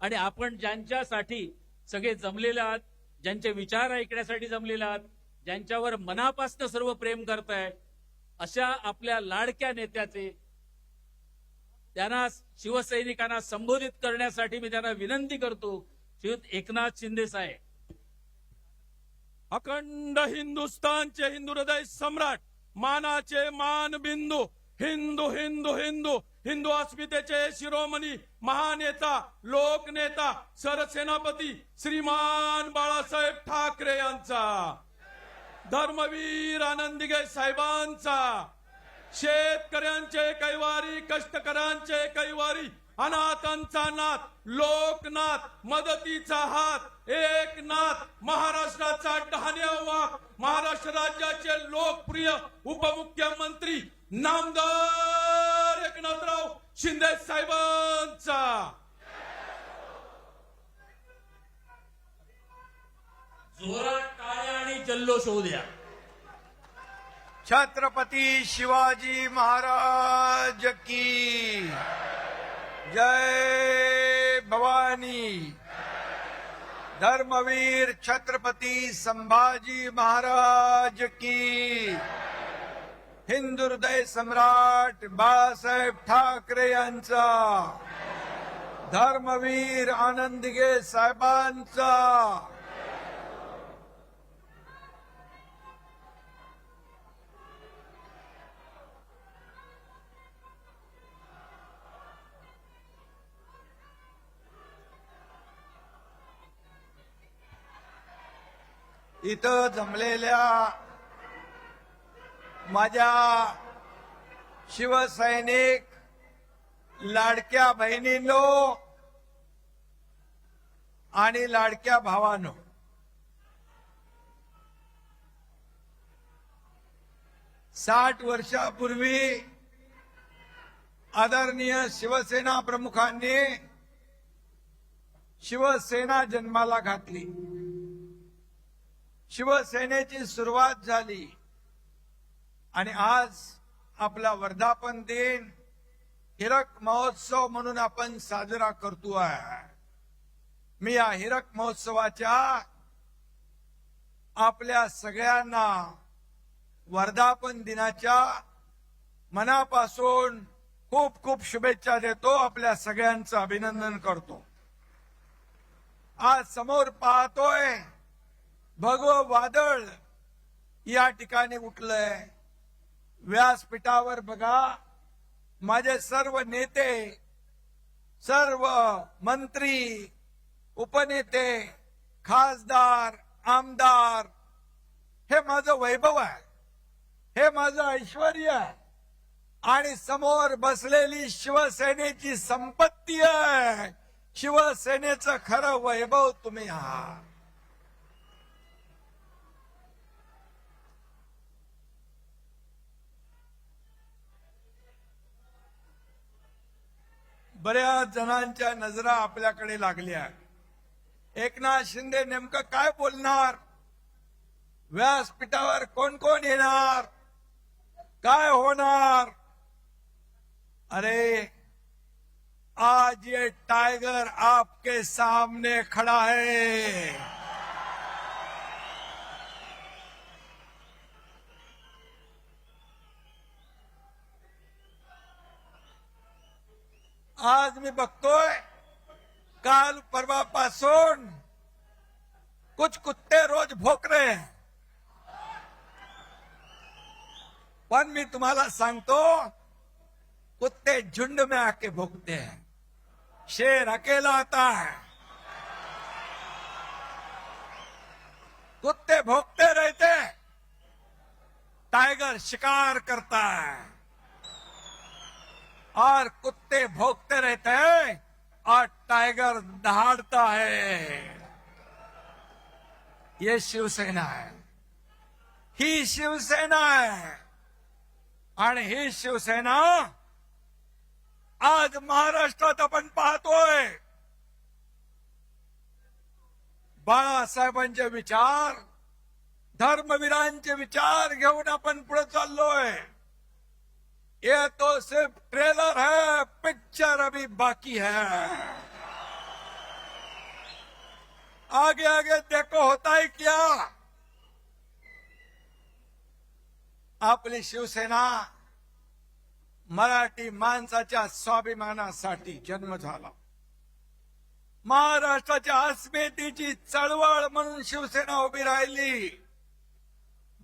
आणि आपण ज्यांच्यासाठी सगळे जमलेले आहात, ज्यांचे विचार ऐकण्यासाठी जमलेले आहात, ज्यांच्यावर मनापासून सर्व प्रेम करताय, अशा आपल्या लाडक्या नेत्याचे त्यांना शिवसैनिकांना संबोधित करण्यासाठी मी त्यांना विनंती करतो, श्रीयुत एकनाथ शिंदे साहेब. अखंड हिंदुस्थानचे हिंदू हृदय सम्राट, मानाचे मानबिंदू, हिंदू हिंदू हिंदू हिंदू अस्मितेचे शिरोमणी महानेता, लोकनेता, सरसेनापती श्रीमान बाळासाहेब ठाकरे यांचा, धर्मवीर आनंदीगे साहेबांचा, शेतकऱ्यांचे कैवारी, कष्टकऱ्यांचे कैवारी, अनाथांचा नाथ, लोकनाथ, मदतीचा हात, एकनाथ, महाराष्ट्राचा डहाण्या वाघ, महाराष्ट्र राज्याचे लोकप्रिय उपमुख्यमंत्री नामदार एकनाथराव शिंदे साहेबांचा. जोरात टाळ्या आणि जल्लोष होऊ द्या. छत्रपती शिवाजी महाराज की जय भवानी. धर्मवीर छत्रपती संभाजी महाराज की. हिंदू हृदय सम्राट बाळासाहेब ठाकरे यांचा. धर्मवीर आनंदीगे साहेबांचा. इथं जमलेल्या माझ्या शिवसैनिक लाडक्या बहिणींनो आणि लाडक्या भावांनो, 60 वर्षापूर्वी आदरणीय शिवसेना प्रमुखांनी शिवसेना जन्माला घातली. शिवसेनेची सुरुवात झाली आणि आज आपला वर्धापन दिन हिरक महोत्सव म्हणून आपण साजरा करतोय. मी या हिरक महोत्सवाच्या आपल्या सगळ्यांना वर्धापन दिनाच्या मनापासून खूप खूप शुभेच्छा देतो. आपल्या सगळ्यांचं अभिनंदन करतो. आज समोर पाहतोय भगवं वादळ या ठिकाणी उठलंय. व्यासपीठावर बघा माझे सर्व नेते, सर्व मंत्री, उपनेते, खासदार, आमदार, हे माझं वैभव आहे, हे माझं ऐश्वर्य आहे आणि समोर बसलेली शिवसेनेची संपत्ती आहे. शिवसेनेचं खरं वैभव तुम्ही आहात. बऱ्याच जणांच्या नजरा आपल्याकडे लागल्या. एकनाथ शिंदे नेमकं काय बोलणार, व्यासपीठावर कोण कोण येणार, काय होणार. अरे आज ये टाइगर आपके सामने खड़ा है. आज मी बघतोय काल परवापासून कुछ कुत्ते रोज भोक रहे हैं, पण मी तुम्हाला सांगतो कुत्ते झुंड में आके भोगते हैं, शेर अकेला आता है. कुत्ते भोगते रहते, टाइगर शिकार करता है और कुत्ते भोगते रहते हैं और टाइगर दहाड़ता है. ये शिवसेना है, ही शिवसेना है आणि ही शिवसेना आज महाराष्ट्रात आपण पाहतोय. बाळासाहेबांचे विचार, धर्मवीरांचे विचार घेऊन आपण पुढे चाललोय. ये तो सिर्फ ट्रेलर है, पिक्चर अभी बाकी है. आगे आगे देखो होता है क्या. आपली शिवसेना मराठी माणसाच्या स्वाभिमानासाठी जन्म झाला. महाराष्ट्राच्या अस्मितेची चळवळ म्हणून शिवसेना उभी राहिली.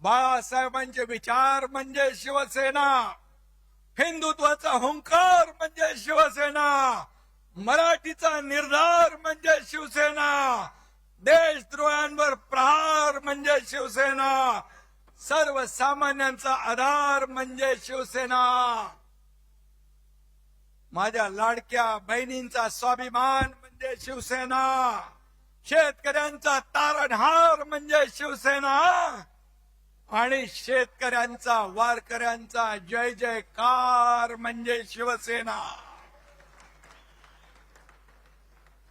बाळासाहेबांचे विचार म्हणजे शिवसेना. हिंदुत्वाचा हुंकार म्हणजे शिवसेना. मराठीचा निर्धार म्हणजे शिवसेना. देशद्रोहांवर प्रहार म्हणजे शिवसेना. सर्वसामान्यांचा आधार म्हणजे शिवसेना. माझ्या लाडक्या बहिणींचा स्वाभिमान म्हणजे शिवसेना. शेतकऱ्यांचा तारणहार म्हणजे शिवसेना. आणि शेतकऱ्यांचा वारकऱ्यांचा जय जयकार म्हणजे शिवसेना.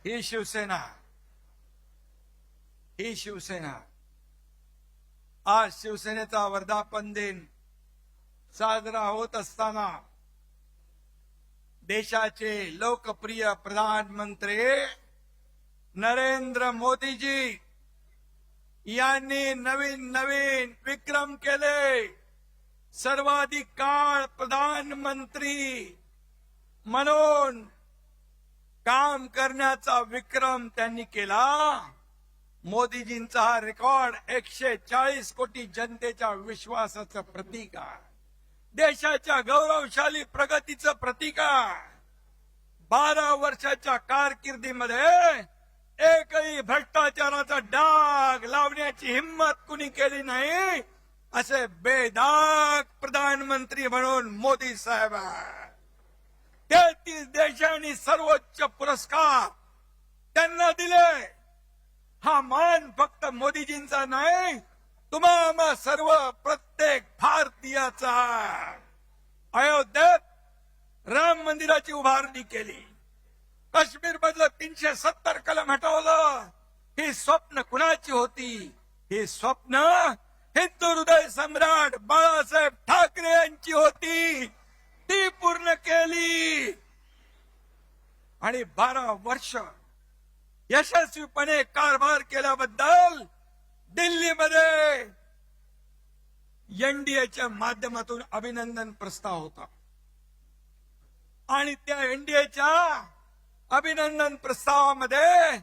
ही शिवसेना, ही शिवसेना. आज शिवसेनेचा वर्धापन दिन साजरा होत असताना देशाचे लोकप्रिय प्रधानमंत्री नरेंद्र मोदीजी यांनी नवीन नवीन विक्रम केले. सर्वाधिक काळ प्रधानमंत्री म्हणून काम करण्याचा विक्रम त्यांनी केला. मोदीजींचा हा रेकॉर्ड 140 कोटी जनतेच्या विश्वासाचं प्रतीक आहे. देशाच्या गौरवशाली प्रगतीचं प्रतीक आहे. 12 वर्षाच्या कारकिर्दीमध्ये एकही भ्रष्टाचाराचा डाग लावण्याची हिंमत कुणी केली नाही. असे बेदाग प्रधानमंत्री म्हणून मोदी साहेब आहे. 33 देशांनी सर्वोच्च पुरस्कार त्यांना दिले. हा मान फक्त मोदीजींचा नाही, तुम्हा सर्व प्रत्येक भारतीयाचा. अयोध्येत राम मंदिराची उभारणी केली. काश्मीर मधलं 370 कलम हटवलं. ही स्वप्न कुणाची होती? ही स्वप्न हिंदू हृदय सम्राट बाळासाहेब ठाकरे यांची होती. ती पूर्ण केली. आणि 12 वर्ष यशस्वीपणे कारभार केल्याबद्दल दिल्लीमध्ये एनडीएच्या माध्यमातून अभिनंदन प्रस्ताव होता. आणि त्या एनडीएच्या अभिनंदन प्रस्तावामध्ये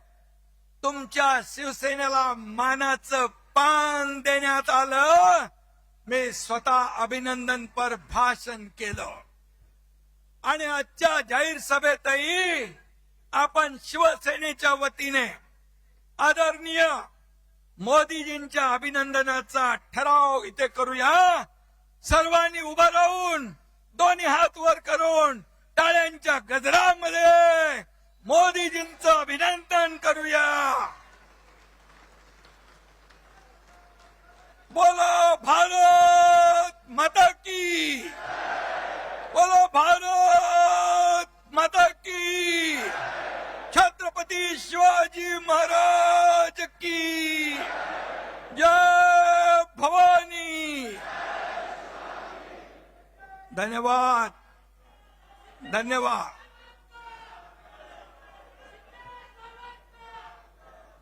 तुमच्या शिवसेनेला मानाचं पान देण्यात आलं. मी स्वतः अभिनंदनपर भाषण केलं. आणि आजच्या जाहीर सभेतही आपण शिवसेनेच्या वतीने आदरणीय मोदीजींच्या अभिनंदनाचा ठराव इथे करूया. सर्वांनी उभं राहून दोन्ही हात वर करून टाळ्यांच्या गजरामध्ये मोदीजींचं अभिनंदन करूया. बोलो भारत माता की. बोलो भारत माता की. छत्रपती शिवाजी महाराज की जय भवानी. धन्यवाद, धन्यवाद.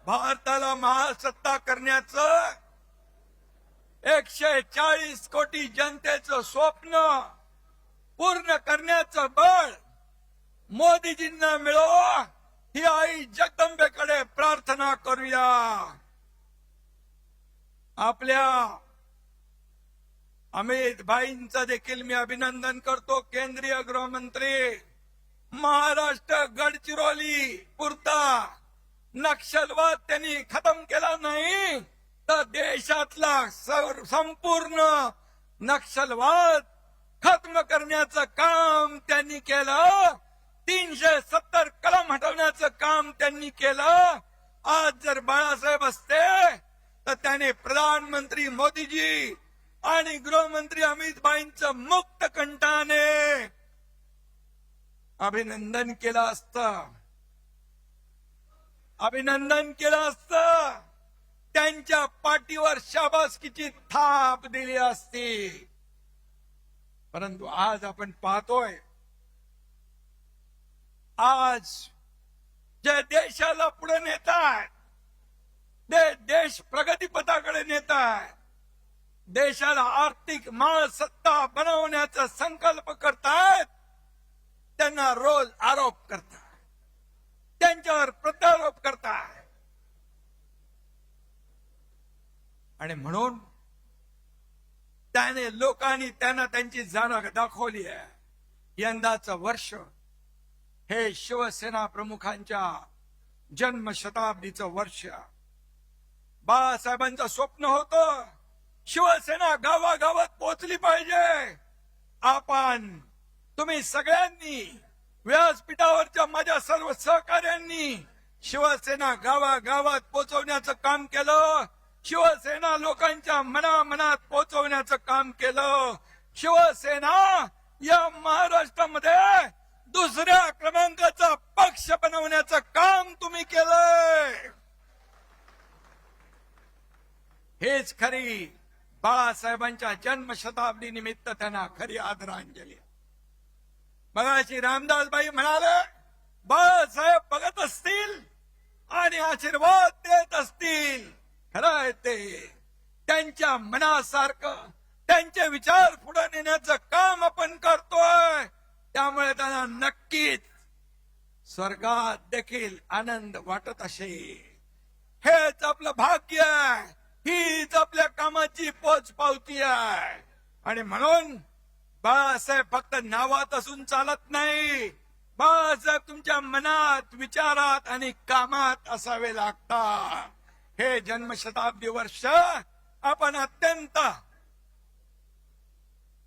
भारताला महासत्ता करण्याचं 140 कोटी जनतेचं स्वप्न पूर्ण करण्याचं बळ मोदीजींना मिळो ही आई जगदंबेकडे प्रार्थना करूया. आपल्या अमित भाईंचं देखील मी अभिनंदन करतो. केंद्रीय गृहमंत्री. महाराष्ट्र गडचिरोली पुरता नक्षलवाद त्यांनी खतम केला नाही तर देशातला संपूर्ण नक्षलवाद खत्म करण्याचं काम त्यांनी केलं. 370 कलम हटवण्याचं काम त्यांनी केलं. आज जर बाळासाहेब असते तर त्याने प्रधानमंत्री मोदीजी आणि गृहमंत्री अमित भाईंचं मुक्त कंठाने अभिनंदन केलं असतं. अभिनंदन केलं असतं. त्यांच्या पाठीवर शाबासकीची थाप दिली असती. परंतु आज आपण पाहतोय, आज ज्या देशाला पुढे नेतात देश प्रगतीपथाकडे नेत आहे, देशाला आर्थिक महासत्ता बनवण्याचा संकल्प करतायत, त्यांना रोज आरोप करतात, त्यांच्यावर प्रत्यारोप करतात. आणि म्हणून त्याने लोकांनी त्यांना त्यांची जाण दाखवली आहे. यंदाचं वर्ष हे शिवसेना प्रमुखांच्या जन्मशताब्दीचं वर्ष. बाळासाहेबांचं स्वप्न होतं शिवसेना गावागावात पोहोचली पाहिजे. तुम्ही सगळ्यांनी, व्यासपीठावरच्या माझ्या सर्व सहकाऱ्यांनी शिवसेना गावागावात पोहोचवण्याचं काम केलं. शिवसेना लोकांच्या मनामनात पोहोचवण्याचं काम केलं. शिवसेना या महाराष्ट्रामध्ये दुसऱ्या क्रमांकाचा पक्ष बनवण्याचं काम तुम्ही केलंय. हेच खरी बाळासाहेबांच्या जन्मशताब्दी निमित्त त्यांना खरी आदरांजली. मगाशी रामदासबाई म्हणाले, बाळासाहेब बघत असतील आणि आशीर्वाद देत असतील. खरं आहे ते. त्यांच्या मनासारखं त्यांचे विचार पुढे नेण्याचं काम आपण करतोय. त्यामुळे त्यांना नक्कीच स्वर्गात देखील आनंद वाटत असेल. हेच आपलं भाग्य आहे, हीच आपल्या कामाची पोचपावती आहे. आणि म्हणून बाळासाहेब फक्त नावात असून चालत नाही. बाळासाहेब तुमच्या मनात, विचारात आणि कामात असावे लागतात. हे जन्मशताब्दी वर्ष आपण अत्यंत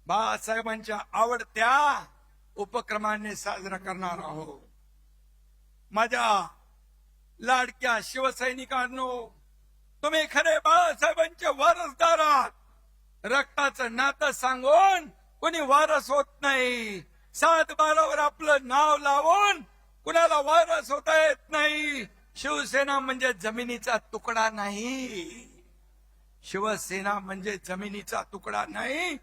बाळासाहेबांच्या आवडत्या उपक्रमाने साजरा करणार आहोत. माझ्या लाडक्या शिवसैनिकांनो, तुम्ही खरे बाळासाहेबांचे वारसदार आहात. रक्ताचं नातं सांगून कोणी वारस होत नाही. 7-12वर आपलं नाव लावून कुणाला वारस होता येत नाही. शिवसेना म्हणजे जमिनीचा तुकडा नाही. शिवसेना म्हणजे जमिनीचा तुकडा नाही,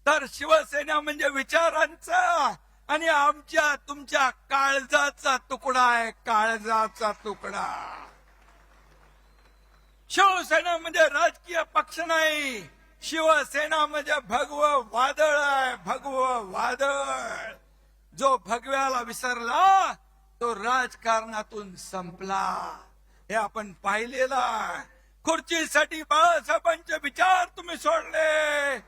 तर शिवसेना म्हणजे विचारांचा आणि आमच्या तुमच्या काळजाचा तुकडा आहे. काळजाचा तुकडा. शिवसेना म्हणजे राजकीय पक्ष नाही. शिवसेना म्हणजे भगवं वादळ आहे. भगवं वादळ. जो भगव्याला विसरला तो राजकारणातून संपला. हे आपण पाहिलेलं आहे. खुर्चीसाठी बाळासाहेबांचे विचार तुम्ही सोडले.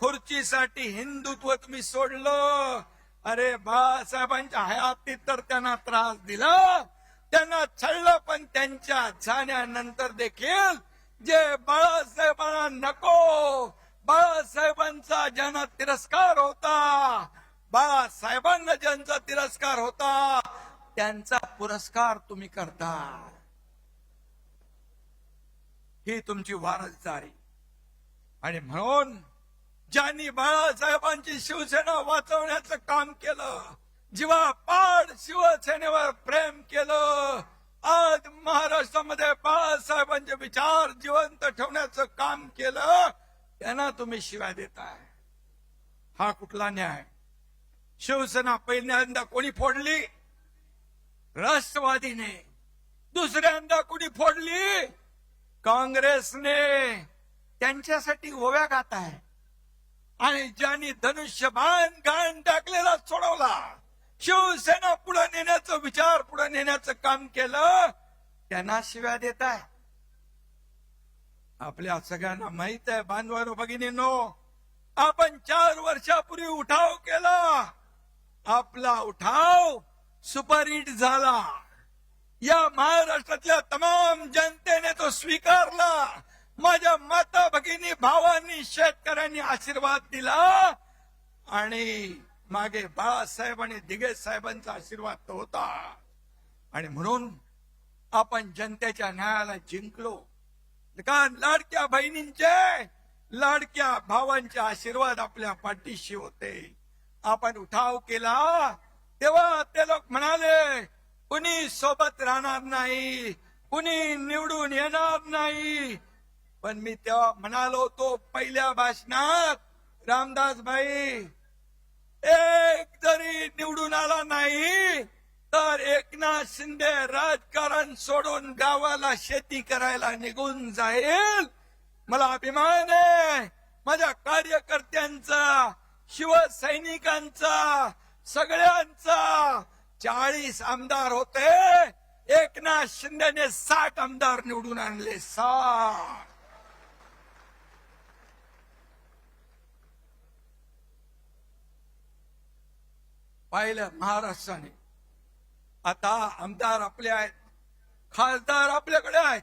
खुर्चीसाठी हिंदुत्व तुम्ही सोडलं. अरे बाळासाहेबांच्या हयातीत तर त्यांना त्रास दिला, त्यांना छळलं, पण त्यांच्या जाण्यानंतर देखील जे बाळासाहेबांना नको, बाळासाहेबांचा ज्यांना तिरस्कार होता, बाळासाहेबांना ज्यांचा तिरस्कार होता, त्यांचा पुरस्कार तुम्ही करता. ही तुमची वारसदारी. आणि म्हणून ज्यांनी बाळासाहेबांची शिवसेना वाचवण्याचं काम केलं, जीवापाड शिवसेनेवर प्रेम केलं, आज महाराष्ट्रामध्ये बाळासाहेबांचे विचार जिवंत ठेवण्याचं काम केलं, त्यांना तुम्ही शिव्या देताय. हा कुठला न्याय? शिवसेना पहिल्यांदा कोणी फोडली? राष्ट्रवादीने. दुसऱ्यांदा कोणी फोडली? काँग्रेसने. त्यांच्यासाठी ओव्या गात आहे. आणि ज्यांनी धनुष्यबाण घाण टाकलेला सोडवला, शिवसेना पुढे नेण्याचं, विचार पुढे नेण्याचं काम केलं, त्यांना शिव्या देत आहे. आपल्या सगळ्यांना माहित आहे बांधवांनो, भगिनींनो, आपण 4 वर्षापूर्वी उठाव केला. आपला उठाव सुपरहिट झाला. या महाराष्ट्रातल्या तमाम जनतेने तो स्वीकारला. माझ्या माता भगिनी, भावांनी, शेतकऱ्यांनी आशीर्वाद दिला. आणि मागे बाळासाहेब आणि दिघे साहेबांचा आशीर्वाद तो होता. आणि म्हणून आपण जनतेच्या न्यायाला जिंकलो. कारण लाडक्या बहिणींचे, लाडक्या भावांचे आशीर्वाद आपल्या पाठीशी होते. आपण उठाव केला तेव्हा ते लोक म्हणाले, कुणी सोबत राहणार नाही, कुणी निवडून येणार नाही. पण मी तेव्हा म्हणालो होतो पहिल्या भाषणात, रामदासभाई, एक जरी निवडून आला नाही तर एकनाथ शिंदे राजकारण सोडून गावाला शेती करायला निघून जाईल. मला अभिमान आहे माझ्या कार्यकर्त्यांचा, शिवसैनिकांचा, सगळ्यांचा. 40 आमदार होते, एकनाथ शिंदेने 60 आमदार निवडून आणले. 60. पाहिलं महाराष्ट्राने. आता आमदार आपले आहेत, खासदार आपल्याकडे आहेत.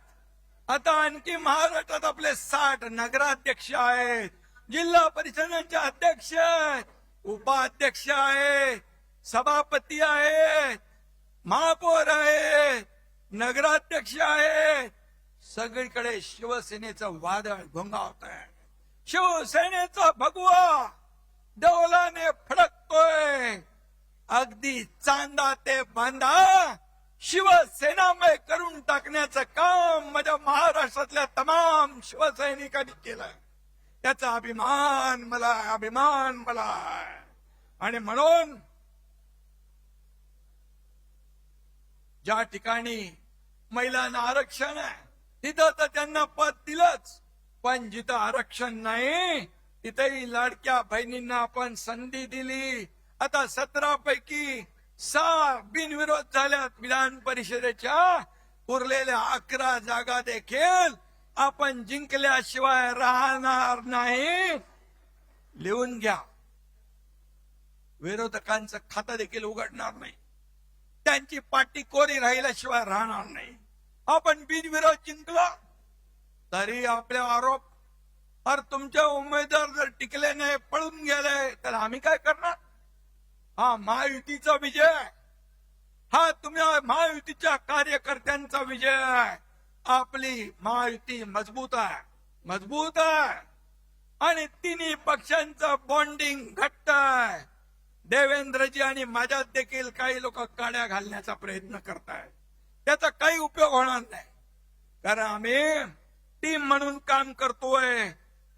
आता आणखी महाराष्ट्रात आपले 60 नगराध्यक्ष आहेत, जिल्हा परिषदांचे अध्यक्ष आहेत, उपाध्यक्ष आहेत, सभापती आहेत, महापौर आहेत, नगराध्यक्ष आहेत. सगळीकडे शिवसेनेचं वादळ घोंगावत आहे. शिवसेनेचा भगवा डौलाने फडकतोय. अगदी चांदा ते बांधा शिवसेनामय करून टाकण्याचं काम माझ्या महाराष्ट्रातल्या तमाम शिवसैनिकांनी केलं. त्याचा अभिमान मला आहे. आणि म्हणून ज्या ठिकाणी महिलांना आरक्षण आहे तिथं तर त्यांना पद दिलंच, पण जिथं आरक्षण नाही तिथेही लाडक्या बहिणींना आपण संधी दिली. आता 17 पैकी 6 बिनविरोध झाल्यात विधान परिषदेच्या. उरलेल्या 11 जागा देखील आपण जिंकल्याशिवाय राहणार नाही. लिहून घ्या. विरोधकांचं खातं देखील उघडणार नाही, त्यांची पाटी कोरी राहिल्याशिवाय राहणार नाही. आपण बिनविरोध जिंकलो तरी आपले आरोप, अरे तुमचे उमेदवार जर टिकले नाही, पळून गेले, तर आम्ही काय करणार? हा महायुतीचा विजय, हा तुम्ही महायुतीच्या कार्यकर्त्यांचा विजय आहे. आपली महायुती मजबूत आहे आणि तिन्ही पक्षांचं बॉन्डिंग घट्ट आहे. देवेंद्रजी आणि माझ्यात देखील काही लोक काड्या घालण्याचा प्रयत्न करतायत. त्याचा काही उपयोग होणार नाही, कारण आम्ही टीम म्हणून काम करतोय.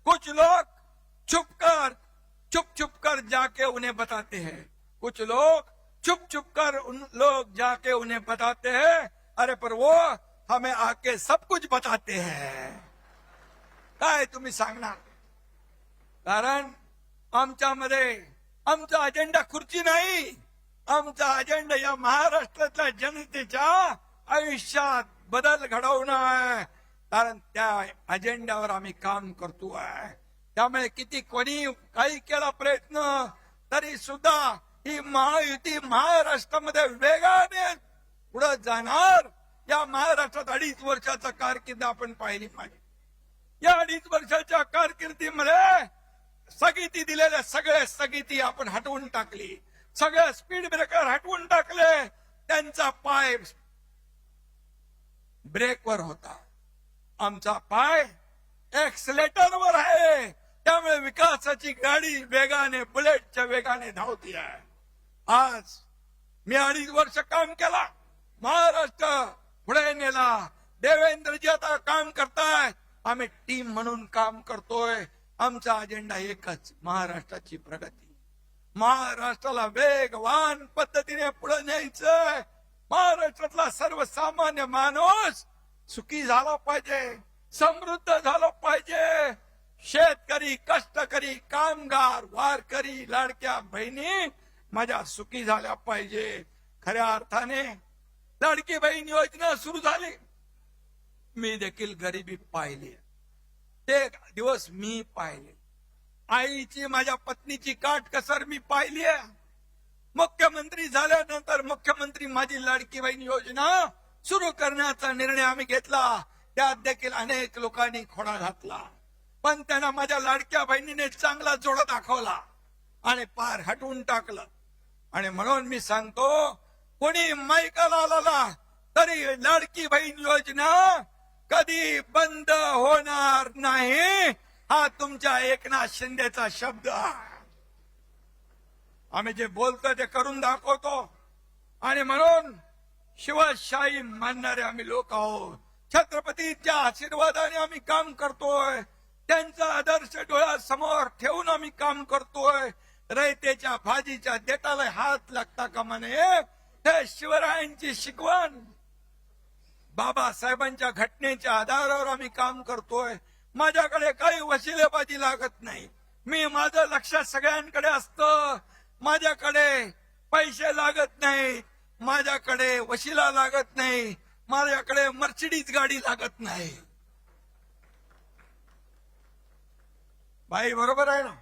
कुछ लोग छुप कर जाके उन्हें बताते हैं, कुछ लोग छुप कर लोग जाके उन्हें बताते हैं, अरे पर वो हमें आके सब कुछ बताते हैं. काय तुम्ही सांगणार? कारण आमच्यामध्ये आमचा अजेंडा खुर्ची नाही, आमचा अजेंडा या महाराष्ट्रातल्या जनतेच्या आयुष्यात बदल घडवणं आहे. कारण त्या अजेंड्यावर आम्ही काम करतोय. त्यामुळे किती कोणी काही केला प्रयत्न तरी सुद्धा ही महायुती महाराष्ट्रामध्ये वेगाने पुढे जाणार. या महाराष्ट्रात 2.5 वर्षाचा कारकीर्द आपण पाहिली पाहिजे. या 2.5 वर्षाच्या कारकिर्दीमध्ये स्थगिती दिलेल्या सगळ्या स्थगिती आपण हटवून टाकली, सगळ्या स्पीड ब्रेकर हटवून टाकले. त्यांचा पाय ब्रेकवर होता, आमचा पाय एक्सलेटरवर आहे. त्यामुळे विकासाची गाडी वेगाने, बुलेटच्या वेगाने धावती आहे. आज मी 2.5 वर्ष काम केला, महाराष्ट्र पुढे नेला. देवेंद्रजी आता काम करतायत, आम्ही टीम म्हणून काम करतोय. आमचा अजेंडा एकच, महाराष्ट्राची प्रगती. महाराष्ट्राला वेगवान पद्धतीने पुढे न्यायचंय. महाराष्ट्रातला सर्वसामान्य माणूस सुखी झाला पाहिजे, समृद्ध झाला पाहिजे. शेतकरी, कष्टकरी, कामगार, वारकरी, लाडक्या बहिणी माझ्या सुखी झाल्या पाहिजे. खऱ्या अर्थाने लाडकी बहीण योजना सुरू झाली. मी देखील गरिबी पाहिली, ते दिवस मी पाहिले. आईची, माझ्या पत्नीची काटकसर मी पाहिली आहे. मुख्यमंत्री झाल्यानंतर मुख्यमंत्री माझी लाडकी बहीण योजना सुरू करण्याचा निर्णय आम्ही घेतला. त्यात देखील अनेक लोकांनी खोडा घातला, पण त्यांना माझ्या लाडक्या बहिणीने चांगला जोडा दाखवला आणि पार हटवून टाकलं. आणि म्हणून मी सांगतो, कोणी मैकाला आला तरी लाडकी बहीण योजना कधी बंद होणार नाही, हा तुमच्या एकनाथ शिंदेचा शब्द आहे. आम्ही जे बोलतो ते करून दाखवतो. आणि म्हणून शिवशाही मानणारे आम्ही लोक आहोत. छत्रपतीच्या आशीर्वादाने आम्ही काम करतोय, त्यांचा आदर्श डोळ्यासमोर ठेवून आम्ही काम करतोय. रयतेच्या भाजीच्या देठाला हात लागता कामा नये, हे शिवरायांची शिकवण. बाबासाहेबांच्या घटनेच्या आधारावर आम्ही काम करतोय. माझ्याकडे काही वशिलेबाजी लागत नाही. मी माझं लक्ष सगळ्यांकडे असतं. माझ्याकडे पैसे लागत नाही, माझ्याकडे वशिला लागत नाही, माझ्याकडे मर्सिडीज गाडी लागत नाही. बाई बरोबर आहे ना?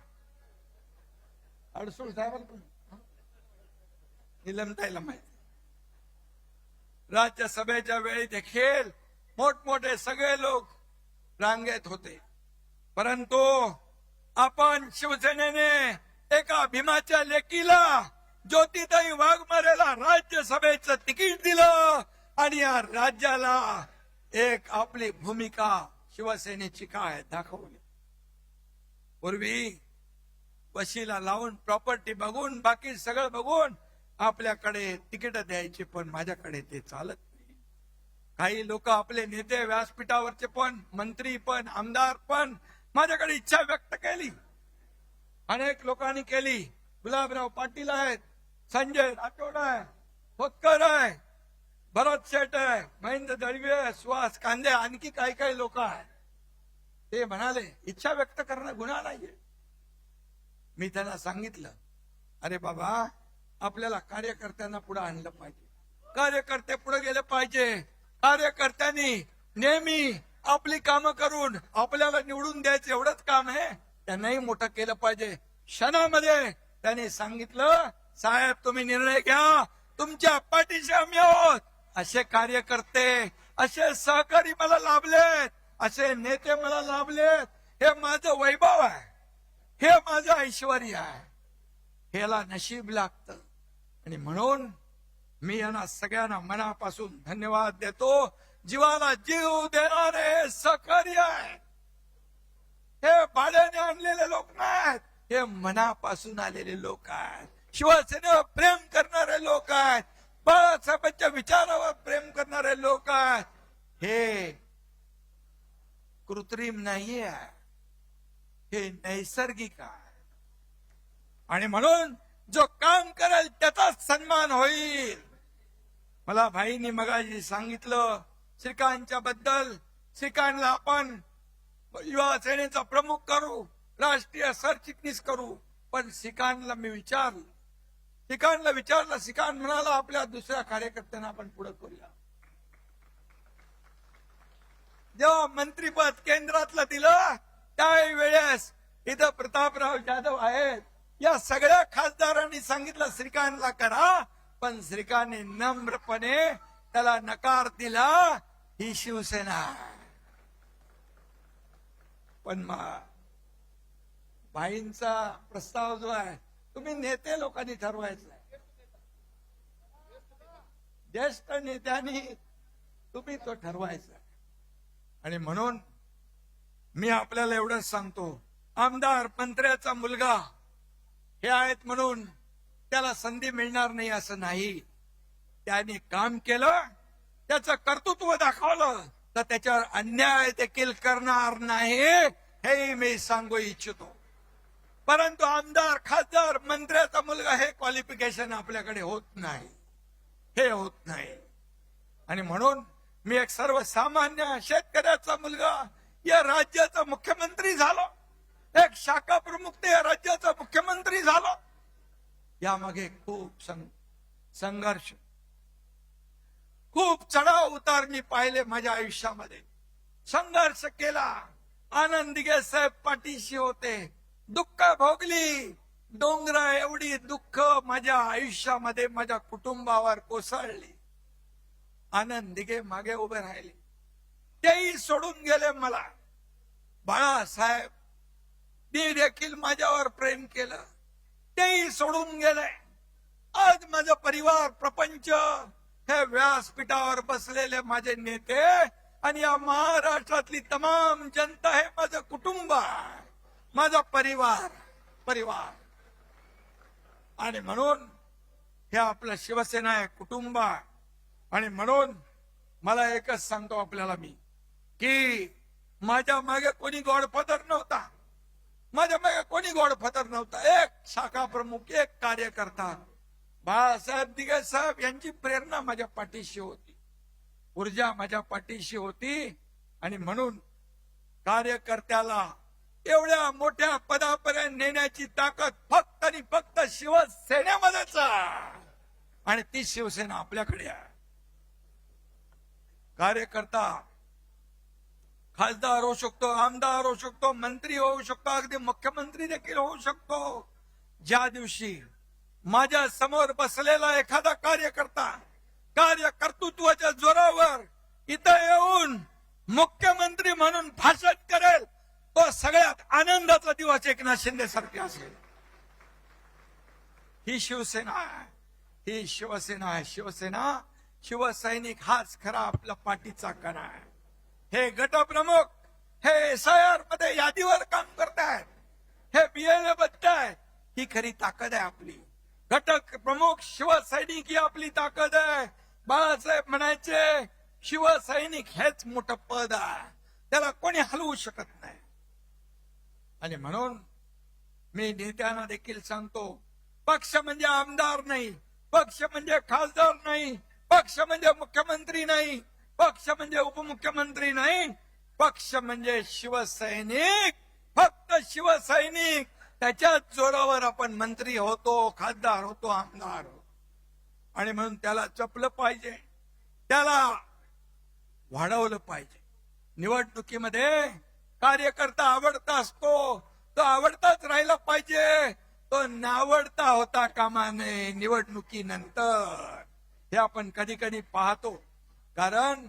अडसूळ साहेबांना निलमताईला माहिती. राज्यसभेच्या वेळी देखील मोठमोठे सगळे लोक रांगेत होते, परंतु आपण शिवसेनेने एका भीमाच्या लेकीला ज्योतिताई वाघमारेला राज्यसभेचं तिकीट दिलं आणि या राज्याला एक आपली भूमिका शिवसेनेची काय दाखवली. पूर्वी वशिला लावून प्रॉपर्टी बघून बाकी सगळं बघून आपल्याकडे तिकीट द्यायची, पण माझ्याकडे ते चालत नाही. काही लोक आपले नेते व्यासपीठावरचे पण, मंत्री पण, आमदार पण माझ्याकडे इच्छा व्यक्त केली. अनेक लोकांनी केली. गुलाबराव पाटील आहेत, संजय राठोड आहे, खोतकर आहे, भरत शेठ आहे, महेंद्र दळवे, सुहास कांदे, आणखी काही काही लोक आहेत. ते म्हणाले इच्छा व्यक्त करणं गुन्हा नाहीये. मी त्यांना सांगितलं, अरे बाबा, आपल्याला कार्यकर्त्यांना पुढे आणलं पाहिजे. कार्यकर्ते पुढे गेले पाहिजे. कार्यकर्त्यांनी नेहमी आपली कामं करून आपल्याला निवडून द्यायचं एवढंच काम आहे. त्यांनाही मोठं केलं पाहिजे. क्षणामध्ये त्यांनी सांगितलं, साहेब तुम्ही निर्णय घ्या, तुमच्या पाठीशी आम्ही आहोत. असे कार्यकर्ते, असे सहकारी मला लाभलेत, असे नेते मला लाभलेत. हे माझं वैभव आहे, हे माझं ऐश्वर आहे. ह्याला नशीब लागतं. आणि म्हणून मी यांना सगळ्यांना मनापासून धन्यवाद देतो. जीवाला जीव देणारे सहकारी आहे. हे भाड्याने आणलेले लोक नाहीत, हे मनापासून आलेले लोक आहेत. शिवसेनेवर प्रेम करणारे लोक आहेत. बाळासाहेबांच्या विचारावर प्रेम करणारे लोक आहेत. हे कृत्रिम नाहीये, हे नैसर्गिक आहे. आणि म्हणून जो काम करेल त्याचाच सन्मान होईल. मला भाईंनी मगाशी सांगितलं श्रीकांतच्या बद्दल. श्रीकांतला आपण युवा सेनेचा प्रमुख करू, राष्ट्रीय सरचिटणीस करू. पण श्रीकांतला मी विचारलं, श्रीकांत म्हणाला आपल्या दुसऱ्या कार्यकर्त्यांना आपण पुढे करूया. जेव्हा मंत्रीपद केंद्रातलं दिलं त्यावेळेस इथं प्रतापराव जाधव आहेत, या सगळ्या खासदारांनी सांगितलं श्रीकांतला करा, पण श्रीकांतने नम्रपणे त्याला नकार दिला. ही शिवसेना. पण भाईंचा प्रस्ताव जो आहे तुम्ही नेते लोकांनी ठरवायचा आहे. ज्येष्ठ नेत्यांनी तुम्ही तो ठरवायचा. आणि म्हणून मी आपल्याला एवढंच सांगतो, आमदार मंत्र्याचा मुलगा हे आहेत म्हणून त्याला संधी मिळणार नाही असं नाही. त्याने काम केलं, त्याचं कर्तृत्व दाखवलं, तर त्याच्यावर अन्याय देखील करणार नाही हे मी सांगू इच्छितो. परंतु आमदार, खासदार, मंत्र्याचा मुलगा हे क्वालिफिकेशन आपल्याकडे होत नाही, हे होत नाही. आणि म्हणून मी एक सर्वसामान्य शेतकऱ्याचा मुलगा या राज्याचा मुख्यमंत्री झालो, एक शाखा प्रमुख ते या राज्याचा मुख्यमंत्री झालो. यामागे खूप संघर्ष, खूप चढाव उतार मी पाहिले माझ्या आयुष्यामध्ये. संघर्ष केला. आनंद दिघे साहेब पाठीशी होते. दुःख भोगली. डोंगरा एवढी दुःख माझ्या आयुष्यामध्ये माझ्या कुटुंबावर कोसळली. आनंद दिघे मागे उभे राहिले, तेही सोडून गेले मला. बाळासाहेब मी देखील माझ्यावर प्रेम केलं, तेही सोडून गेले. आज माझा परिवार, प्रपंच, हे व्यासपीठावर बसलेले माझे नेते आणि या महाराष्ट्रातली तमाम जनता हे माझं कुटुंब आहे, माझा परिवार. आणि म्हणून हे आपलं शिवसेना आहे, कुटुंब आहे. आणि म्हणून मला एकच सांगतो आपल्याला मी, की माझ्या मागे कोणी गॉडफादर नव्हता. माझ्या मागे कोणी गॉडफादर नव्हता. एक शाखा प्रमुख, एक कार्यकर्ता. बाळासाहेब दिघे साहेब यांची प्रेरणा माझ्या पाठीशी होती, ऊर्जा माझ्या पाठीशी होती. आणि म्हणून कार्यकर्त्याला एवढ्या मोठ्या पदापर्यंत नेण्याची ताकद फक्त आणि फक्त शिवसेनेमध्येच आहे. आणि ती शिवसेना आपल्याकडे आहे. कार्यकर्ता खासदार होऊ शकतो, आमदार होऊ शकतो, मंत्री होऊ शकतो, अगदी मुख्यमंत्री देखील होऊ शकतो. ज्या दिवशी माझ्या समोर बसलेला एखादा कार्यकर्ता कार्यकर्तृत्वाच्या जोरावर इथं येऊन मुख्यमंत्री म्हणून भाषण करेल, तो सगळ्यात आनंदाचा दिवस एकनाथ शिंदे सारखे असेल. ही शिवसेना आहे, ही शिवसेना आहे. शिवसेना, शिवसैनिक हाच खरा आपला पाठीचा कणा आहे. हे गटप्रमुख हे SIR मध्ये यादीवर काम करतायत, हे BLA बघतायत, ही खरी ताकद आहे आपली. घटक प्रमुख शिवसैनिक ही आपली ताकद आहे. बाळासाहेब म्हणायचे शिवसैनिक हेच मोठं पद आहे, त्याला कोणी हलवू शकत नाही. आणि म्हणून मी नेत्यांना देखील सांगतो, पक्ष म्हणजे आमदार नाही, पक्ष म्हणजे खासदार नाही, पक्ष म्हणजे मुख्यमंत्री नाही, पक्ष म्हणजे उपमुख्यमंत्री नाही, पक्ष म्हणजे शिवसैनिक, फक्त शिवसैनिक. त्याच्या जोरावर आपण मंत्री होतो, खासदार होतो, आमदार होतो. आणि म्हणून त्याला जपलं पाहिजे, त्याला वाढवलं पाहिजे. निवडणुकीमध्ये कार्यकर्ता आवडता असतो, तो आवडताच राहिला पाहिजे, तो नावडता होता कामा नये निवडणुकीनंतर. हे आपण कधी कधी पाहतो. कारण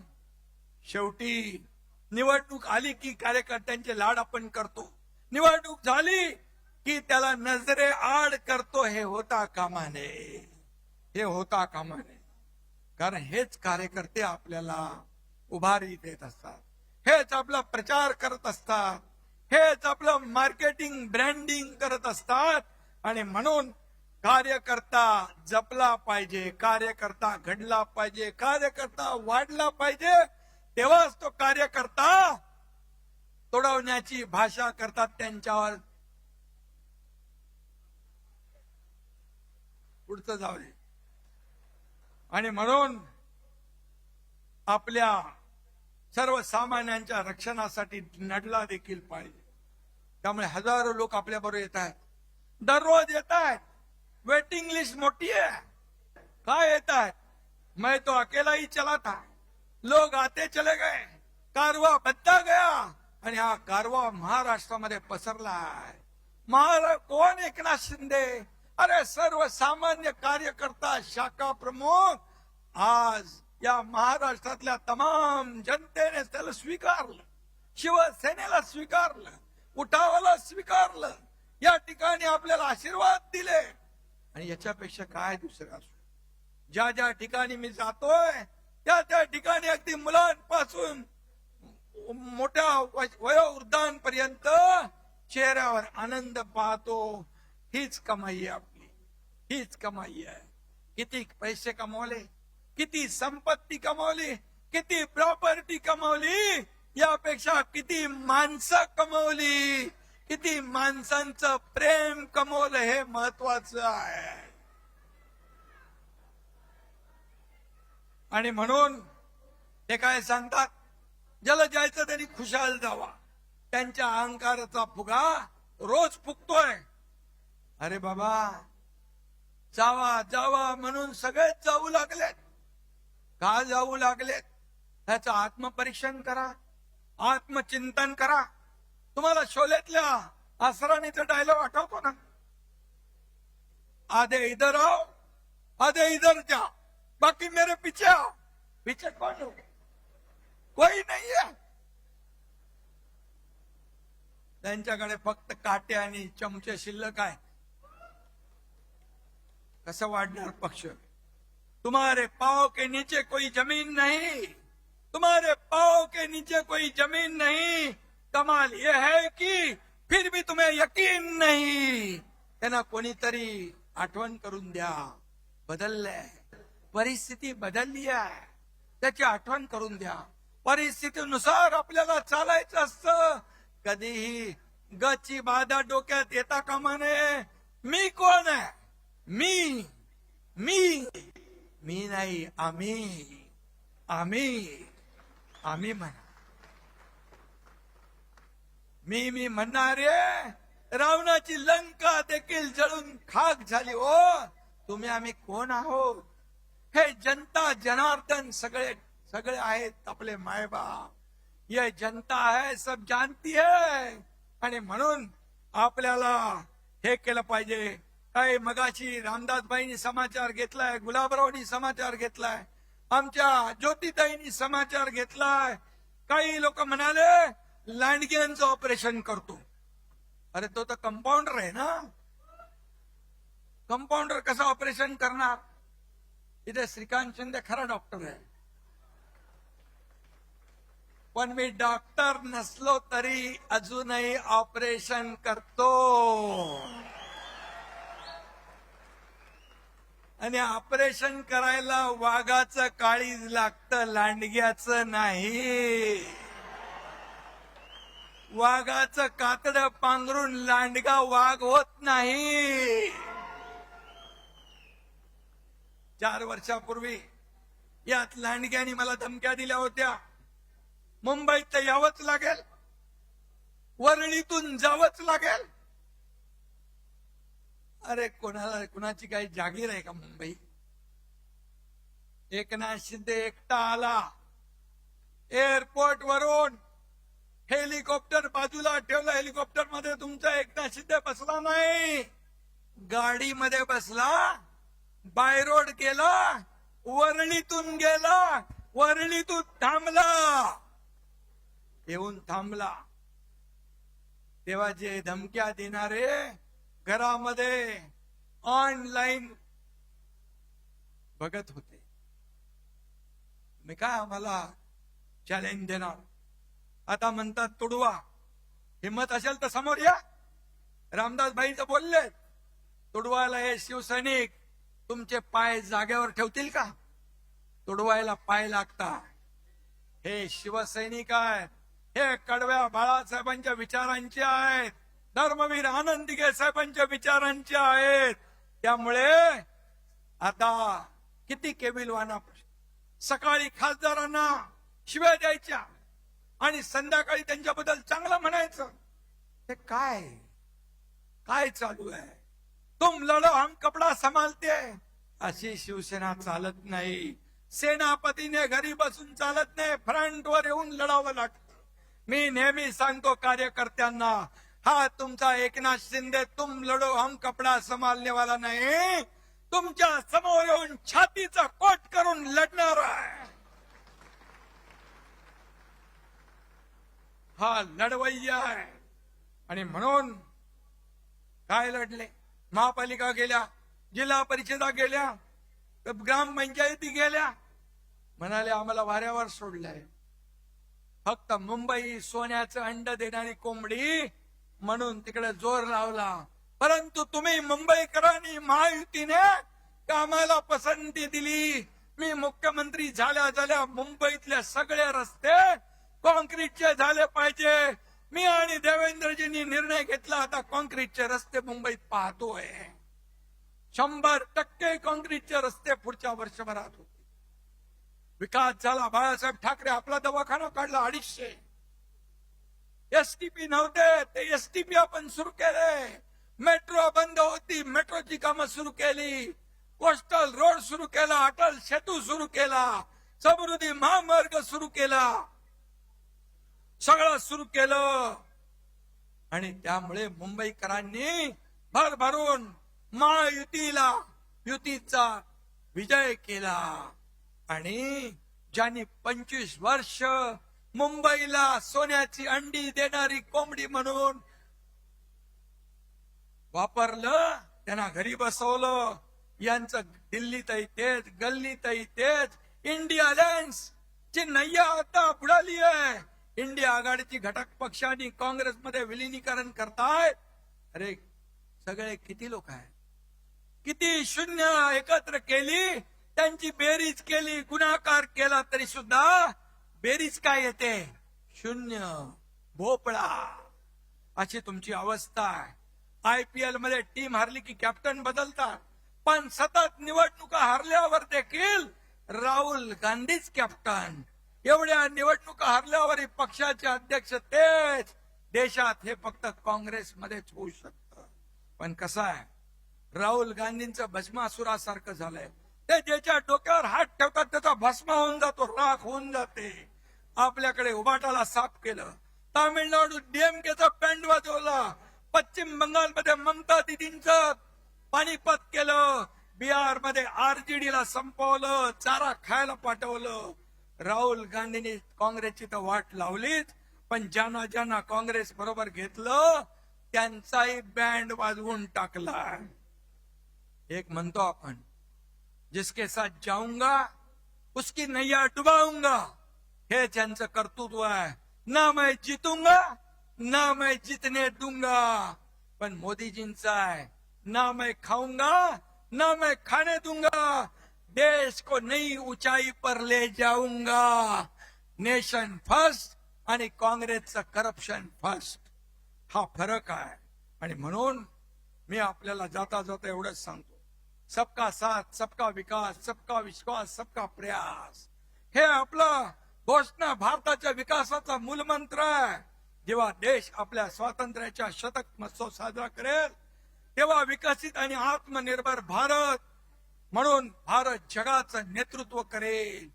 शेवटी निवडणूक आली की कार्यकर्त्यांचे लाड आपण करतो, निवडणूक झाली की त्याला नजरे आड करतो. हे होता कामा नये, हे होता कामा नये. कारण हेच कार्यकर्ते आपल्याला उभारी देत असतात, हेच आपला प्रचार करत असतात, हेच आपलं मार्केटिंग ब्रँडिंग करत असतात. आणि म्हणून कार्यकर्ता जपला पाहिजे, कार्यकर्ता घडला पाहिजे, कार्यकर्ता वाढला पाहिजे. तेव्हाच तो कार्यकर्ता तोडवण्याची भाषा करतात त्यांच्यावर. पुढचं जाऊ दे. आणि म्हणून आपल्या सर्वसामान्यांच्या रक्षणासाठी लढला देखील पाहिजे. त्यामुळे हजारो लोक आपल्या बरोबर येत आहेत, दररोज येत आहेत. वेटिंग लिस्ट मोठी है. काय येत आहेत? मैं तो अकेला ही चला था, लोग आते चले गए, कारवा बदला गया. आणि हा कारवा महाराष्ट्रामध्ये पसरला आहे. कोण एकनाथ शिंदे? अरे सर्वसामान्य कार्यकर्ता, शाखा प्रमुख. आज या महाराष्ट्रातल्या तमाम जनतेने त्याला स्वीकारलं, शिवसेनेला स्वीकारलं, उठावाला स्वीकारलं, या ठिकाणी आपल्याला आशीर्वाद दिले. आणि याच्यापेक्षा काय दुसरं असू? ज्या ज्या ठिकाणी मी जातोय त्या त्या ठिकाणी अगदी मुलांपासून मोठ्या वयोवृद्धांपर्यंत चेहऱ्यावर आनंद पाहतो. हीच कमाई आहे आपली, हीच कमाई आहे. किती पैसे कमवले, किती संपत्ती कमवली, किती प्रॉपर्टी कमवली, यापेक्षा किती माणसं कमवली, किती माणसांचं प्रेम कमवलं हे महत्वाचं आहे. आणि म्हणून ते काय सांगतात, ज्याला जायचं त्यांनी खुशाल जावा. त्यांच्या अहंकाराचा फुगा रोज फुगतोय. अरे बाबा, जावा जावा म्हणून सगळेच जाऊ लागलेत. का जाऊ लागलेत? त्याचं आत्मपरीक्षण करा, आत्मचिंतन करा. तुम्हाला शोलेतल्या असराणीचा डायलॉग आठवतो ना? आधे इधर आओ, आधे इधर जाओ, बाकी मेरे पीछे आओ. पीछे कौन हो? कोई नहीं है. त्यांच्याकडे फक्त काटे आणि चमचे शिल्लक आहे. कसं वाढणार पक्ष? तुम्हारे पाँव के नीचे कोई जमीन नहीं, तुम्हारे पाँव के नीचे कोई जमीन नहीं. कमाल यह है कि फिर भी तुम्हें यकीन नहीं. त्यांना कोणीतरी आठवण करून द्या. बदललंय, परिस्थिती बदलली आहे, त्याची आठवण करून द्या. परिस्थितीनुसार आपल्याला चालायचं असतं. कधीही गची बाधा डोक्यात येता कामा नये. मी कोण आहे? मी मी नाही, आम्ही म्हणा. मी म्हणणारे रावणाची लंका देखील जळून खाक झाली. हो, तुम्ही आम्ही कोण आहोत? हे जनता जनार्दन सगळे आहेत आपले मायबाप. ये जनता है, सब जानती है. आणि म्हणून आपल्याला हे केलं पाहिजे. काही मगाशी रामदासबाईंनी समाचार घेतलाय, गुलाबरावनी समाचार घेतलाय, आमच्या ज्योतिताईंनी समाचार घेतलाय. काही लोक म्हणाले लांडग्यांचं ऑपरेशन करतो. अरे तो तर कंपाऊंडर आहे ना. कंपाऊंडर कसं ऑपरेशन करणार? इथे श्रीकांत शिंदे खरा डॉक्टर आहे, पण मी डॉक्टर नसलो तरी अजूनही ऑपरेशन करतो. आणि ऑपरेशन करायला वाघाचं काळीज लागतं, लांडग्याचं नाही. वाघाचं कातडं पांघरून लांडगा वाघ होत नाही. 4 वर्षापूर्वी यात लांडग्यानी मला धमक्या दिल्या होत्या. मुंबईत तर यावंच लागेल, वरळीतून जावंच लागेल. अरे कुणाची काही जागीर आहे का मुंबई? एकनाथ शिंदे एकटा आला, एअरपोर्ट वरून हेलिकॉप्टर बाजूला ठेवलं. हेलिकॉप्टर मध्ये तुमचा एकनाथ शिंदे बसला नाही, गाडीमध्ये बसला, बाय रोड गेला, वरळीतून गेला, वरळीतून थांबला, येऊन थांबला. तेव्हा जे धमक्या देणारे घरामध्ये ऑनलाईन बघत होते. मी काय आम्हाला चॅलेंज देणार? आता म्हणतात तुडवा. हिम्मत असेल तर समोर या. रामदासभाईचं बोलले, तुडवायला हे शिवसैनिक तुमचे पाय जागेवर ठेवतील का? तुडवायला पाय लागतात. हे शिवसैनिक आहेत, हे कडव्या बाळासाहेबांच्या विचारांचे आहेत, धर्मवीर आनंद दिघे साहेबांच्या विचारांचे आहेत. त्यामुळे आता किती केविलवाना, सकाळी खासदारांना शिव्या द्यायच्या आणि संध्याकाळी त्यांच्याबद्दल चांगलं म्हणायचं. ते काय चालू आहे? तुम लढो हम कपडा संभालते, अशी शिवसेना चालत नाही. सेनापतीने घरी बसून चालत नाही, फ्रंटवर येऊन लढावं लागतं. मी नेहमी सांगतो कार्यकर्त्यांना, हा तुमचा एकनाथ शिंदे तुम लढो हम कपडा संभालने वाला नाही, तुमच्या समोर येऊन छातीचा कोट करून लढणार आहे. हा लढवय्या आहे. आणि म्हणून काय लढले? महापालिका गेल्या, जिल्हा परिषदा गेल्या, ग्रामपंचायती गेल्या, म्हणाले आम्हाला वाऱ्यावर सोडलंय. फक्त मुंबई सोन्याचं अंड देणारी कोंबडी म्हणून तिकडे जोर लावला. परंतु तुम्ही मुंबईकरांनी महायुतीने आम्हाला पसंती दिली. मी मुख्यमंत्री झाल्या मुंबईतले सगळे रस्ते कॉन्क्रीटचे झाले पाहिजे. मी आणि देवेंद्रजींनी निर्णय घेतला, आता कॉन्क्रीटचे रस्ते मुंबईत पाहतोय. 100% कॉन्क्रीटचे रस्ते पुढच्या वर्षभरात होते. विकास झाला. बाळासाहेब ठाकरे आपला दवाखाना काढला 250. एसटीपी नव्हते, ते एसटीपी आपण सुरू केले. मेट्रो बंद होती, मेट्रोची कामं सुरू केली. कोस्टल रोड सुरू केला, अटल सेतू सुरू केला, समृद्धी महामार्ग सुरू केला, सगळं सुरू केलं. आणि त्यामुळे मुंबईकरांनी भरभरून महायुतीचा विजय केला. आणि ज्यांनी 25 वर्ष मुंबईला सोन्याची अंडी देणारी कोंबडी म्हणून वापरलं, त्यांना घरी बसवलं. यांचं दिल्लीतही तेच, गल्लीतही तेच. इंडिया अलायन्स ची नय्या आता बुडाली आहे. इंडिया आघाडीची घटक पक्षांनी काँग्रेसमध्ये विलिनीकरण करतायत. अरे सगळे किती लोक आहेत, किती शून्य एकत्र केली, त्यांची बेरीज केली, गुणाकार केला तरी सुद्धा बेरीज काय येते? शून्य, भोपळा. अशी तुमची अवस्था आहे. IPL मध्ये टीम हारली की कॅप्टन बदलतात. पण सतत निवडणुका हरल्यावर देखील राहुल गांधीच कॅप्टन. एवढ्या निवडणुका हरल्यावर पक्षाचे अध्यक्ष तेच. देशात हे फक्त काँग्रेसमध्येच होऊ शकतं. पण कसं आहे, राहुल गांधींचं भस्मासुरासारखं झालंय. ते ज्याच्या डोक्यावर हात ठेवतात त्याचा भस्म होऊन जातो, राख होऊन जाते. आपल्याकडे उबाटाला साफ केलं, तामिळनाडू डीएमकेचा बँड वाजवला, पश्चिम बंगालमध्ये ममता दिदींचं पाणीपत केलं, बिहार मध्ये आरजेडीला संपवलं, चारा खायला पाठवलं. राहुल गांधींनी काँग्रेसची तर वाट लावलीच, पण ज्यांना ज्यांना काँग्रेस बरोबर घेतलं त्यांचाही बँड वाजवून टाकला. एक म्हणतो आपण, जिसके साथ जाऊंगा उसकी नैया डुबाऊंगा. हे त्यांचं कर्तृत्व आहे. ना मैं जीतूंगा ना मैं जीतने दूंगा. पण मोदीजींचा आहे, ना मैं खाऊंगा ना मैं खाने दूंगा. देश को नई ऊंचाई पर ले जाऊंगा. नेशन फर्स्ट आणि काँग्रेसचं करप्शन फर्स्ट, हा फरक आहे. आणि म्हणून मी आपल्याला जाता जाता एवढंच सांगतो, सबका साथ सबका विकास सबका विश्वास सबका प्रयास, हे आपलं घोषणा भारताच्या विकासाचा मूलमंत्र आहे. जेव्हा देश आपल्या स्वातंत्र्याच्या शतक महोत्सव साजरा करेल तेव्हा विकसित आणि आत्मनिर्भर भारत म्हणून भारत जगाचं नेतृत्व करेल.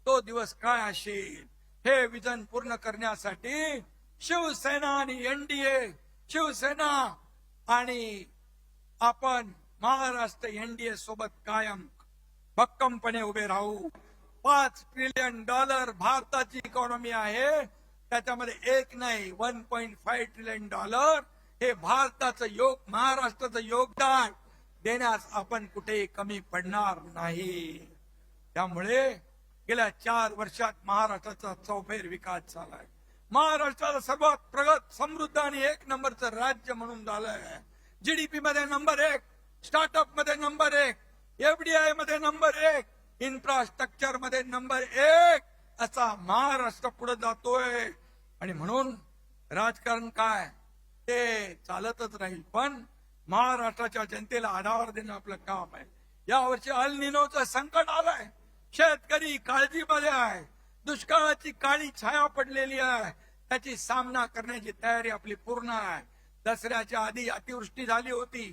तो दिवस काय असेल हे विजन पूर्ण करण्यासाठी शिवसेना आणि एनडीए, शिवसेना आणि आपण महाराष्ट्र एनडीए सोबत कायम भक्कमपणे उभे राहू. $5 ट्रिलियन भारताची इकॉनॉमी आहे, त्याच्यामध्ये एक नाही 1.5 ट्रिलियन हे भारताचं महाराष्ट्राचं योगदान देण्यास आपण कुठेही कमी पडणार नाही. त्यामुळे गेल्या 4 वर्षात महाराष्ट्राचा चौफेर विकास झालाय. महाराष्ट्राला सर्वात प्रगत समृद्ध आणि 1 नंबरचं राज्य म्हणून झालंय. जीडीपी मध्ये नंबर 1, स्टार्टअप मध्ये नंबर 1, एफडीआय मध्ये नंबर 1, इन्फ्रास्ट्रक्चर मध्ये नंबर 1 असा महाराष्ट्र पुढे जातोय. आणि म्हणून राजकारण काय ते चालतच राहील, पण महाराष्ट्राच्या जनतेला आधार देणं आपलं काम आहे. यावर्षी अल निनोचं संकट आलंय, शेतकरी काळजीमध्ये आहे, दुष्काळाची काळी छाया पडलेली आहे. त्याची सामना करण्याची तयारी आपली पूर्ण आहे. दसऱ्याच्या आधी अतिवृष्टी झाली होती,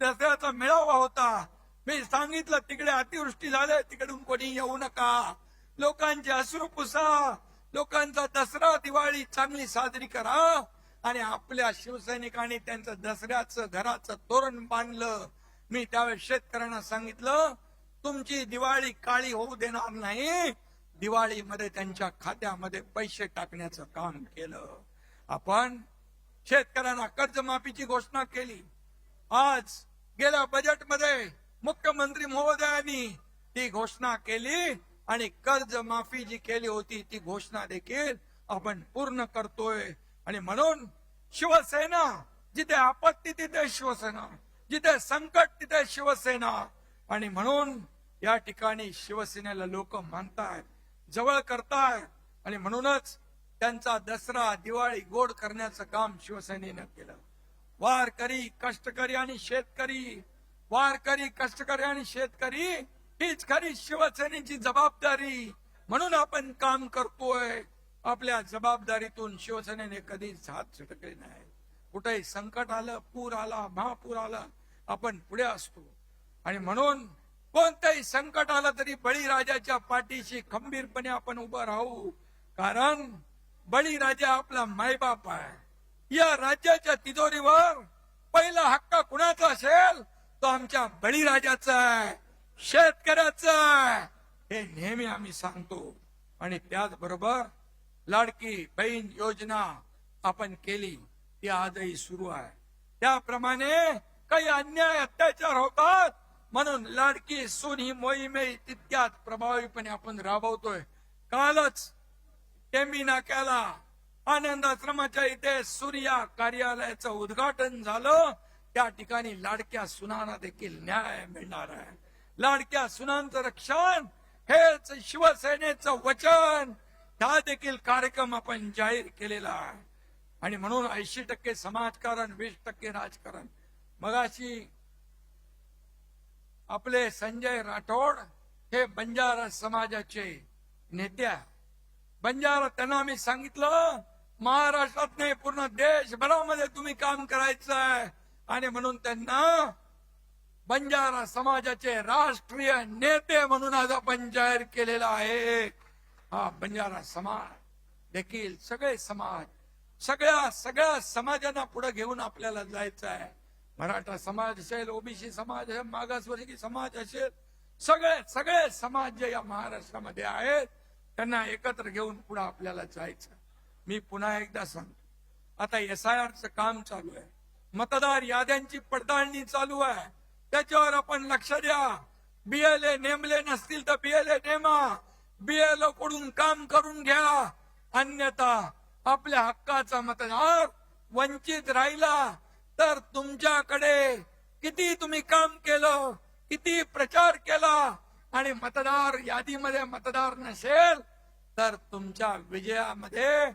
दसऱ्याचा मेळावा होता. मी सांगितलं तिकडे अतिवृष्टी झाली, तिकडून कोणी येऊ नका. लोकांचे अश्रू पुसा, लोकांचा दसरा दिवाळी चांगली साजरी करा. आणि आपल्या शिवसैनिकांनी त्यांचं दसऱ्याचं घराचं तोरण बांधलं. मी त्यावेळेस शेतकऱ्यांना सांगितलं, तुमची दिवाळी काळी होऊ देणार नाही. दिवाळीमध्ये त्यांच्या खात्यामध्ये पैसे टाकण्याचं काम केलं. आपण शेतकऱ्यांना कर्जमाफीची घोषणा केली. आज गेल्या बजेटमध्ये मुख्यमंत्री महोदयांनी ती घोषणा केली आणि कर्जमाफी जी केली होती ती घोषणा देखील आपण पूर्ण करतोय. आणि म्हणून शिवसेना, जिथे आपत्ती तिथे शिवसेना, जिथे संकट तिथे शिवसेना. आणि म्हणून या ठिकाणी शिवसेनेला लोक मानतायत, जवळ करतायत. आणि म्हणूनच त्यांचा दसरा दिवाळी गोड करण्याचं काम शिवसेनेनं केलं. वारकरी कष्टकरी आणि शेतकरी, वारकरी कष्टकरी आणि शेतकरी हीच खरी शिवसेनेची जबाबदारी. म्हणून आपण काम करतोय. आपल्या जबाबदारीतून शिवसेनेने कधीच हात झटकले नाही. कुठेही संकट आलं, पूर आला, महापूर आला, आपण पुढे असतो. आणि म्हणून कोणतंही संकट आलं तरी बळीराजाच्या पाठीशी खंबीरपणे आपण उभं राहू. कारण बळीराजा आपला मायबाप आहे. या राज्याच्या तिजोरीवर पहिला हक्क कुणाचा असेल तो आमच्या बळीराजाचा आहे, शेतकऱ्याचा आहे. हे नेहमी आम्ही सांगतो. आणि त्याचबरोबर लाडकी बहीण योजना आपण केली, ती आजही सुरू आहे. त्याप्रमाणे काही अन्याय अत्याचार होतात म्हणून लाडकी सून ही मोहीमही तितक्याच प्रभावीपणे आपण राबवतोय. कालच टेंबी नाक्याला आनंद आश्रमाच्या इथे सूर्या कार्यालयाचं उद्घाटन झालं. त्या ठिकाणी लाडक्या सुनांना देखील न्याय मिळणार आहे. लाडक्या सुनांचं रक्षण हेच शिवसेनेचं वचन. हा देखील कार्यक्रम आपण जाहीर केलेला आहे. आणि म्हणून 80% समाजकारण, 20% राजकारण. मगाशी आपले संजय राठोड हे बंजारा समाजाचे नेते आहे. बंजारा त्यांना मी सांगितलं महाराष्ट्रात नाही पूर्ण देशभरामध्ये तुम्ही काम करायचं आहे आणि म्हणून त्यांना बंजारा समाजाचे राष्ट्रीय नेते म्हणून आज आपण जाहीर केलेला आहे. हा बंजारा समाज देखील सगळे समाज सगळ्या समाजांना पुढे घेऊन आपल्याला जायचं आहे. मराठा समाज असेल, ओबीसी समाज असेल, मागासवर्गीय समाज असेल, सगळे समाज जे या महाराष्ट्रामध्ये आहेत त्यांना एकत्र घेऊन पुढे आपल्याला जायचं. मी पुन्हा एकदा सांगतो, आता SIRचं काम चालू आहे, मतदार याद्यांची पडताळणी चालू आहे, त्याच्यावर आपण लक्ष द्या. BLA नेमले नसतील तर BLA नेमा, BLO कडून काम करून घ्या. अन्यथा आपल्या हक्काचा मतदार वंचित राहिला तर तुमच्याकडे किती तुम्ही काम केलं, किती प्रचार केला आणि मतदार यादीमध्ये मतदार नसेल तर तुमच्या विजयामध्ये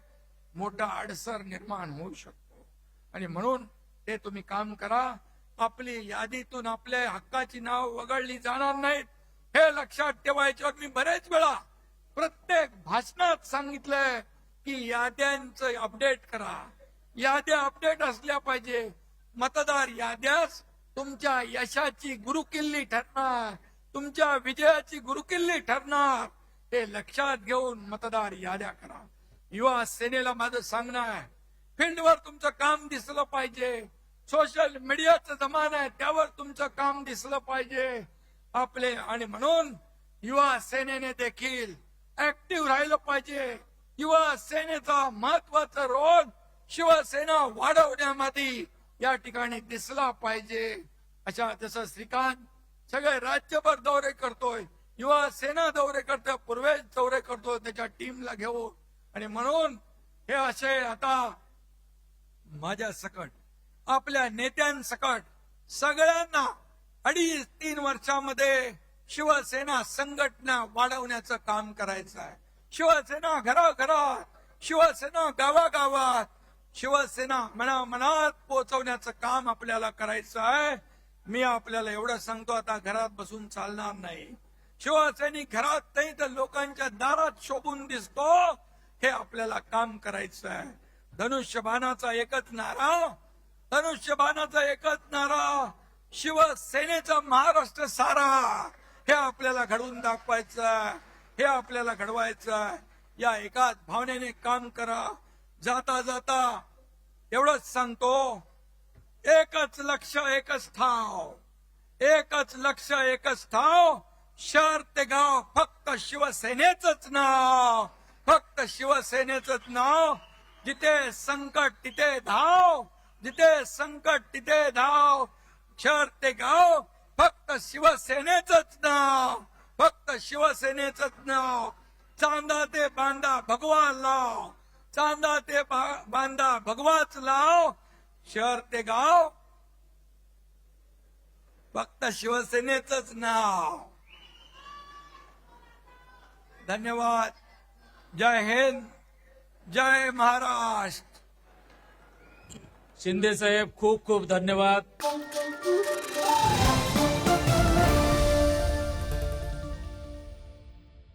मोठा अडसर निर्माण होऊ शकतो. आणि म्हणून ते तुम्ही काम करा. आपली यादीतून आपल्या हक्काची नाव वगळली जाणार नाहीत हे लक्षात ठेवायच्यावर मी बरेच वेळा प्रत्येक भाषणात सांगितलंय की याद्यांचं अपडेट करा. याद्या अपडेट असल्या पाहिजे. मतदार याद्याच तुमच्या यशाची गुरुकिल्ली ठरणार, तुमच्या विजयाची गुरुकिल्ली ठरणार. हे लक्षात घेऊन मतदार याद्या करा. युवा सेनेला माझं सांगणं आहे, फील्डवर तुमचं काम दिसलं पाहिजे. सोशल मीडियाचा जमाना आहे, त्यावर तुमचं काम दिसलं पाहिजे आपले. आणि म्हणून युवा सेनेने देखील ऍक्टिव्ह राहिलं पाहिजे. युवा सेनेचा महत्वाचा रोल शिवसेना वाढवण्यामध्ये या ठिकाणी दिसला पाहिजे. अशा जसं श्रीकांत सगळे राज्यभर दौरे करतोय, युवा सेना दौरे करतोय, पूर्वेश दौरे करतोय त्याच्या टीमला घेऊन. आणि म्हणून हे असे आता माझ्या सकट आपल्या नेत्यांसकट सगळ्यांना 2.5-3 वर्षामध्ये शिवसेना संघटना वाढवण्याचं काम करायचं आहे. शिवसेना घराघरात, शिवसेना गावागावात, शिवसेना मनामनात पोहोचवण्याचं काम आपल्याला करायचं आहे. मी आपल्याला एवढं सांगतो, आता घरात बसून चालणार नाही. शिवसैनिक घरात नाही तर लोकांच्या दारात शोभून दिसतो, हे आपल्याला काम करायचं आहे. धनुष्यबाणाचा एकच नारा, शिवसेनेचा महाराष्ट्र सारा, हे आपल्याला घडवून दाखवायचं आहे, हे आपल्याला घडवायचं आहे. या एकाच भावनेने काम करा. जाता जाता एवढंच सांगतो, एकच लक्ष एकच ठाव, एकच लक्ष एकच ठाव. शहर ते गाव फक्त शिवसेनेचंच नाव, फक्त शिवसेनेचंच नाव. जिथे संकट तिथे धाव, जिथे संकट तिथे धाव. शहर ते गाव फक्त शिवसेनेचंच नाव, फक्त शिवसेनेचंच नाव. चांदा ते बांधा भगवा लाव, चांदा ते बांधा भगवाच लाव. शहर ते गाव फक्त शिवसेनेचंच नाव. धन्यवाद. जय हिंद, जय महाराष्ट्र. शिंदे साहेब खूप खूप धन्यवाद.